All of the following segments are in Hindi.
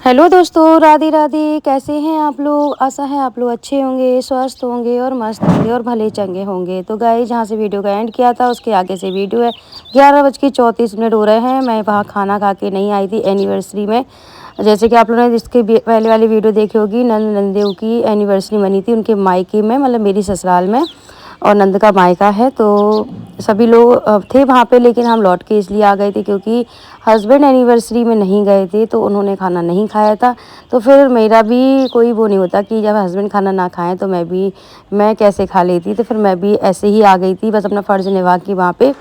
हेलो दोस्तों, राधे राधे। कैसे हैं आप लोग? आशा है आप लोग अच्छे होंगे, स्वस्थ होंगे और मस्त होंगे और भले चंगे होंगे। तो गाइस, जहाँ से वीडियो का एंड किया था उसके आगे से वीडियो है। 11:34 हो रहे हैं। मैं वहाँ खाना खा के नहीं आई थी एनिवर्सरी में। जैसे कि आप लोगों ने इसके पहले वाली वीडियो देखी होगी, नंद नंदेव की एनिवर्सरी मनी थी उनके मायके में, मतलब मेरी ससुराल में, और नंद का मायका है। तो सभी लोग थे वहाँ पे, लेकिन हम लौट के इसलिए आ गए थे क्योंकि हस्बैंड एनिवर्सरी में नहीं गए थे, तो उन्होंने खाना नहीं खाया था। तो फिर मेरा भी कोई वो नहीं होता कि जब हस्बैंड खाना ना खाएं तो मैं कैसे खा लेती। तो फिर मैं भी ऐसे ही आ गई थी, बस अपना फ़र्ज़ निभा के वहाँ पे।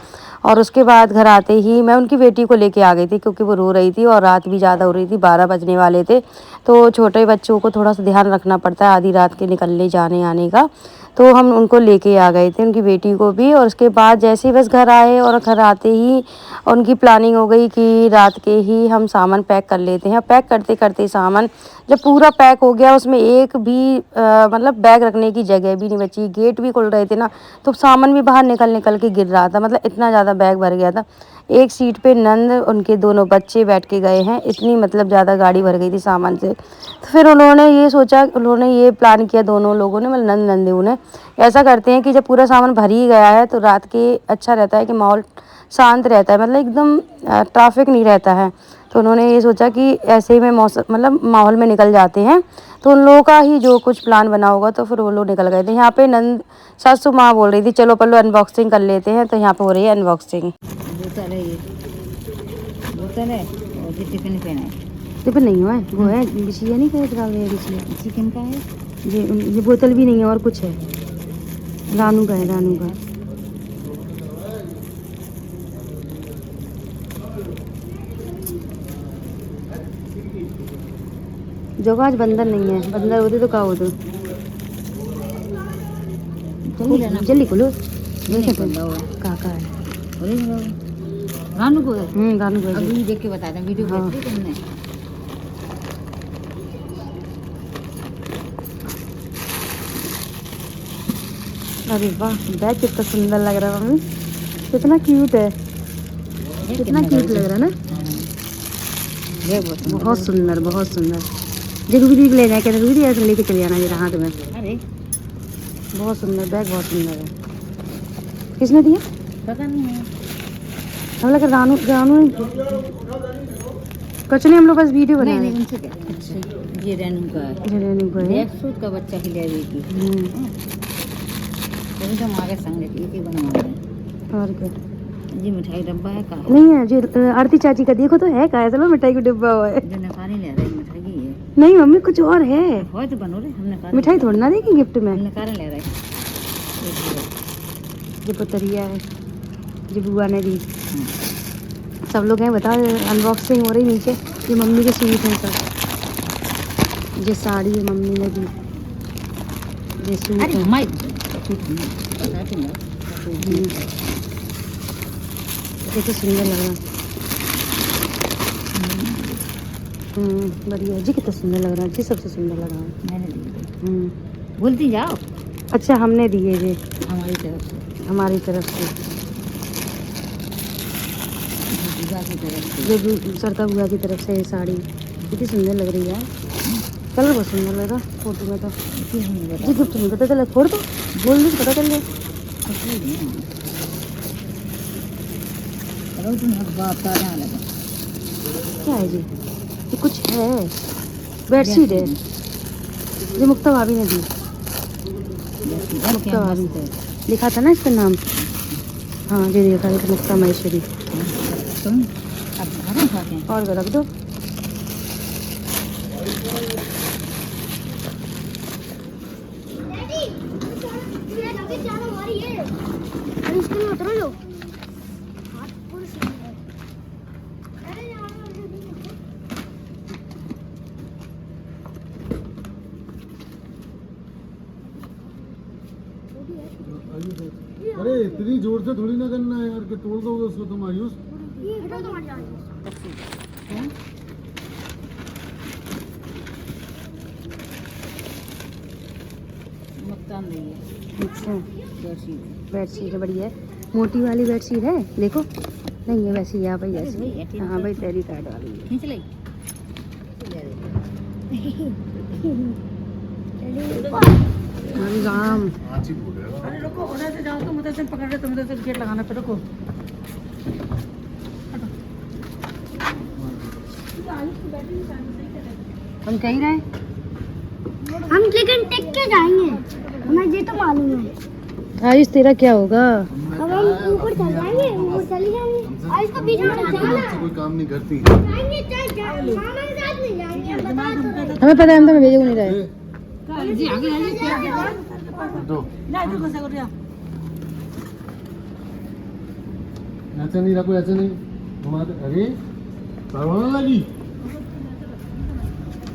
और उसके बाद घर आते ही मैं उनकी बेटी को लेके आ गई थी क्योंकि वो रो रही थी और रात भी ज़्यादा हो रही थी, 12 बजने वाले थे। तो छोटे बच्चों को थोड़ा सा ध्यान रखना पड़ता है आधी रात के निकलने जाने आने का। तो हम उनको लेके आ गए थे, उनकी बेटी को भी। और उसके बाद जैसे ही बस घर आए और घर आते ही उनकी प्लानिंग हो गई कि रात के ही हम सामान पैक कर लेते हैं। पैक करते करते सामान जब पूरा पैक हो गया, उसमें एक भी मतलब बैग रखने की जगह भी नहीं बची। गेट भी खुल रहे थे ना, तो सामान भी बाहर निकल निकल के गिर रहा था, मतलब इतना ज़्यादा बैग भर गया था। एक सीट पे नंद उनके दोनों बच्चे बैठ के गए हैं, इतनी मतलब ज़्यादा गाड़ी भर गई थी सामान से। तो फिर उन्होंने ये सोचा, उन्होंने ये प्लान किया, दोनों लोगों ने, मतलब नंद नंदेव ने, ऐसा करते हैं कि जब पूरा सामान भर ही गया है तो रात के अच्छा रहता है कि माहौल शांत रहता है, मतलब एकदम ट्रैफिक नहीं रहता है। तो उन्होंने ये सोचा कि ऐसे ही में मौसम मतलब माहौल में निकल जाते हैं। तो उन लोगों का ही जो कुछ प्लान बना होगा, तो फिर वो लोग निकल गए थे। यहाँ पे नंद सासू माँ बोल रही थी चलो पहले अनबॉक्सिंग कर लेते हैं, तो यहाँ पे हो रही है अनबॉक्सिंग। बोतल है, ये बोतल है और ये टिफिन पेन है। टिफिन नहीं हुआ है, वो है बिछिया, नहीं करे डाल रहे बिछिया। चिकन का है ये बोतल भी नहीं है और कुछ है, रानू का है, रानू का। जो आज बंदर नहीं है, बंदर होते तो क्या होते। जल्दी खोलो, काका है। रानू को है। रानू का है। अभी देख के बता दें, वीडियो हाँ। भेज दी तुमने। अरे वाह, बैग कितना सुंदर लग रहा है मम्मी, कितना क्यूट है, कितना क्यूट लग रहा है ना। बहुत सुंदर, बहुत सुंदर। जरूरी ले जाए, क्या जरूरी है, ऐसे लेके चले जाना मेरा हाथ में। अरे बहुत सुंदर बैग, बहुत सुंदर है। किसने दिया पता नहीं है, हम लगा रानू, रानू कुछ नहीं, हम लोग बस वीडियो बना रहे हैं। उनसे क्या। अच्छा, ये रेनू का है, रेनू का है। सूट का बच्चा की ले गई थी। तो हम आगे संग लेके बनवा रहे हैं। और क्या, जी मिठाई डब्बा है का नहीं है जी, आरती चाची का देखो तो है का, चलो मिठाई का डिब्बा हुआ है। जो नकानी ले रहा है मिठाई की है। नहीं मम्मी, कुछ और है, हो तो बनो रे, हमने मिठाई थोड़ी ना देगी गिफ्ट में। नकारे ले रहा है। जो पुतरिया है, जो बुआ ने दी। सब लोग हैं, बता, अनबॉक्सिंग हो रही नीचे। ये मम्मी के सूट हैं सब, ये साड़ी है मम्मी ने दी, ये सूट है। ये तो सुंदर लग रहा है। बढ़िया जी, कितना सुंदर लग रहा है जी, सबसे सुंदर लग रहा है। मैंने दी, बोलती जाओ। अच्छा, हमने दिए जी, हमारी तरफ से, हमारी तरफ से, बुआ की तरफ से, जो सरता बुआ की तरफ से। ये साड़ी कितनी सुंदर लग रही है, कलर बहुत सुंदर लग रहा है फोटो में। तो जी गिफ्ट नहीं पता चला, छोड़ दो, बोल दो पता चल जाए। क्या है जी, ये कुछ है, बेडशीट है, ये मुक्ता भाभी ने दी। मुक्ता भाभी लिखा था ना इस पर नाम। हाँ जी, देखा था मुक्ता महेश्वरी। तुम अब खाना खाते हैं और रख दो। अरे इतनी जोर से थोड़ी ना करना है यार, कि तोड़ दोगे उसको तुम आयुष। मक्कान नहीं है। अच्छा, बेडशीट बेडशीट है, बढ़िया है। मोटी वाली बेडशीट है, देखो। नहीं है वैसी, यहाँ भाई ऐसी। हाँ भाई, टेरी कार्ड वाली। खींच ले। राम आज ही बोलेगा। अरे रुको, उधर से जाओ, तुम उधर से पकड़ रहे, तुम उधर से गेट लगाना पे, रुको। हम कहीं रहे, हम लेकिन टेक के जाएंगे, हमें ये तो मालूम है। आयुष तेरा क्या होगा? अब हम ऊपर चल जाएंगे, ऊपर चले जाएंगे। आज तो बीच में से कोई काम नहीं करती। जाएंगे, मामा के साथ नहीं जाएंगे, हम बता दो। हमें पता है, हम तो भेजे को नहीं रहे। तो ऐसे नहीं रखो, ऐसे नहीं घुमाते। अरे परवाना लगी,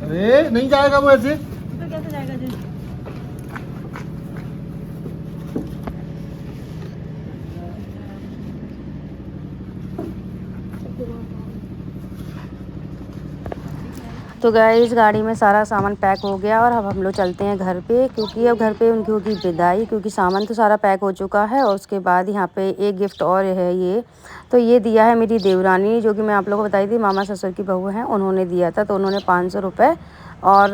अरे नहीं जाएगा वो ऐसे। कैसे जाएगा जी? तो गाइस गाड़ी में सारा सामान पैक हो गया और अब हम लोग चलते हैं घर पे, क्योंकि अब घर पे उनकी होगी विदाई, क्योंकि सामान तो सारा पैक हो चुका है। और उसके बाद यहाँ पे एक गिफ्ट और है ये, तो ये दिया है मेरी देवरानी, जो कि मैं आप लोगों को बताई थी, मामा ससुर की बहू हैं, उन्होंने दिया था। तो उन्होंने 500 रुपये और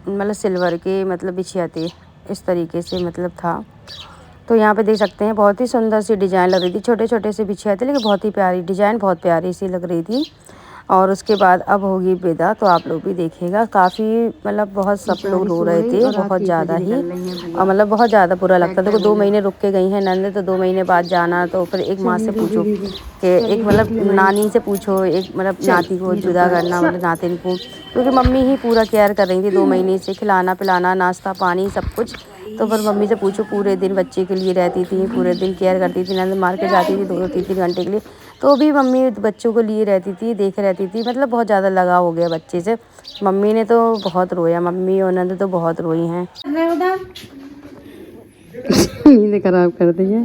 मतलब सिल्वर के मतलब बिछिया थे, इस तरीके से मतलब था। तो यहाँ पे देख सकते हैं बहुत ही सुंदर सी डिज़ाइन लग रही थी, छोटे छोटे से बिछिया थे, लेकिन बहुत ही प्यारी डिज़ाइन, बहुत प्यारी सी लग रही थी। और उसके बाद अब होगी विदा, तो आप लोग भी देखिएगा। काफ़ी मतलब बहुत सब लोग रो रहे थे, बहुत ज़्यादा ही, और मतलब बहुत ज़्यादा बुरा लगता था। देखो 2 महीने रुक के गई हैं नंदे, तो 2 महीने बाद जाना, तो फिर एक माँ से पूछो कि एक मतलब नानी से पूछो, एक मतलब नाती को जुदा करना, मतलब नातिन को, क्योंकि मम्मी ही पूरा केयर कर रही थी 2 महीने से, खिलाना पिलाना, नाश्ता पानी सब कुछ। तो फिर मम्मी से पूछो, पूरे दिन बच्चे के लिए रहती थी, पूरे दिन केयर करती थी। नंद मार्केट जाती थी 2-2 3-3 घंटे के लिए, तो भी मम्मी बच्चों को लिए रहती थी, देख रहती थी। मतलब बहुत ज़्यादा लगाव हो गया बच्चे से। मम्मी ने तो बहुत रोया, मम्मी और नंद तो बहुत रोई हैं। नींद खराब कर दी है,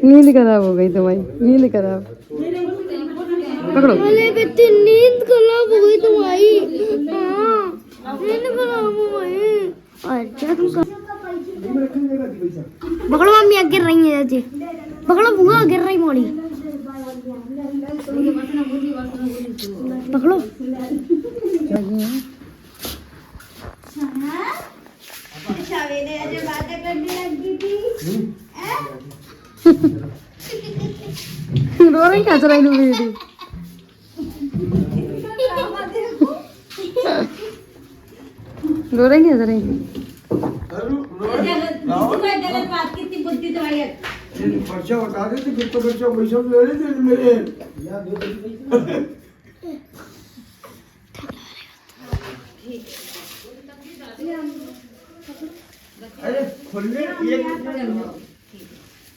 नींद खराब हो गई तुम्हारी, नींद खराब। पकड़ो, नींद खराब हो गई तुम्हारी। हाँ, नींद खराब हो गई। अच्छा तुम पकड़ो, मम्मी गिर रही है, ऐसे पकड़ो, बुआ गिर रही मोड़ी, पकड़ो। रो रही क्या चलाई बेटी, रो रही क्या चलाई। पर्चा बता देते, फिर तो पर्चा पैसा ले लेते मेरे। अरे खुले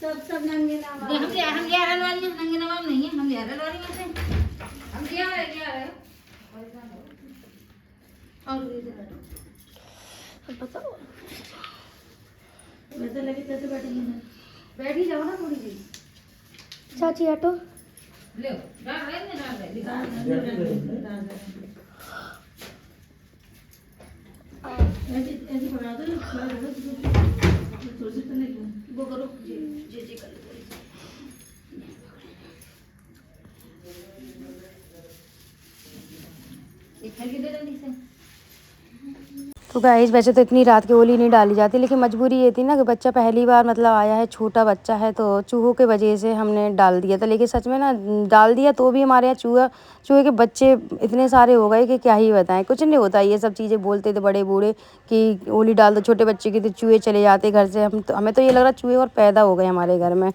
सब नंगे नवाब, हम यार वाली नंगे नवाब नहीं है, हम यार वाली में से हम क्या है और बताओ वैसे लगे कैसे बैठेंगे, बैठ ही जाओ ना थोड़ी सी। चाची ऑटो ले ऐसे पकड़ा दो, वो करो जी कर लो। तो गाइस वैसे तो इतनी रात की ओली नहीं डाली जाती, लेकिन मजबूरी ये थी ना कि बच्चा पहली बार मतलब आया है, छोटा बच्चा है, तो चूहों के वजह से हमने डाल दिया था। लेकिन सच में ना डाल दिया तो भी हमारे यहाँ चूहे के बच्चे इतने सारे हो गए कि क्या ही बताएं। कुछ नहीं होता, ये सब चीज़ें बोलते थे बड़े बूढ़े कि ओली डाल दो छोटे बच्चे की, तो चूहे चले जाते घर से। हमें तो ये लग रहा चूहे और पैदा हो गए हमारे घर में।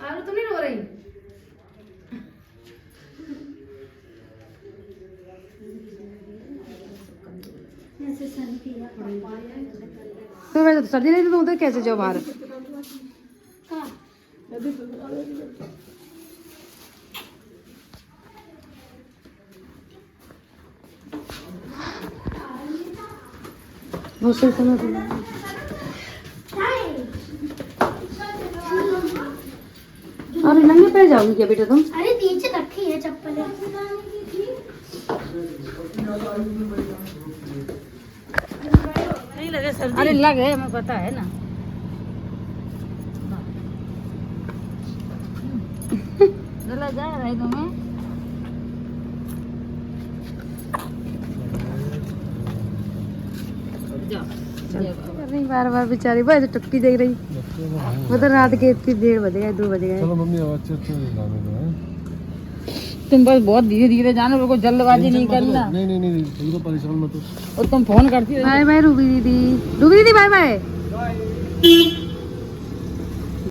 आलू तुम नहीं रो रही? तो वैसे तो सर्दी नहीं, तो उधर कैसे जाओ बाहर? बहुत सही समय अरे नंगे पैर जाओगी क्या बेटा तुम? अरे नीचे रखी है चप्पल। अरे लगे हमें पता है ना। चला जा रहा है तुम्हें। नहीं बार बार बेचारी भाई तो टुक्की देख रही, मतलब रात के इतनी देर बज गए, 2 बज गए। चलो मम्मी अच्छे अच्छे गाने दो हैं। तुम बस बहुत धीरे धीरे जाना, बिल्कुल जल्दबाजी नहीं करना। नहीं नहीं नहीं तुम तो परेशान मत हो। और तुम फोन करती हो। बाय बाय रूबी दीदी, रूबी दीदी बाय बाय।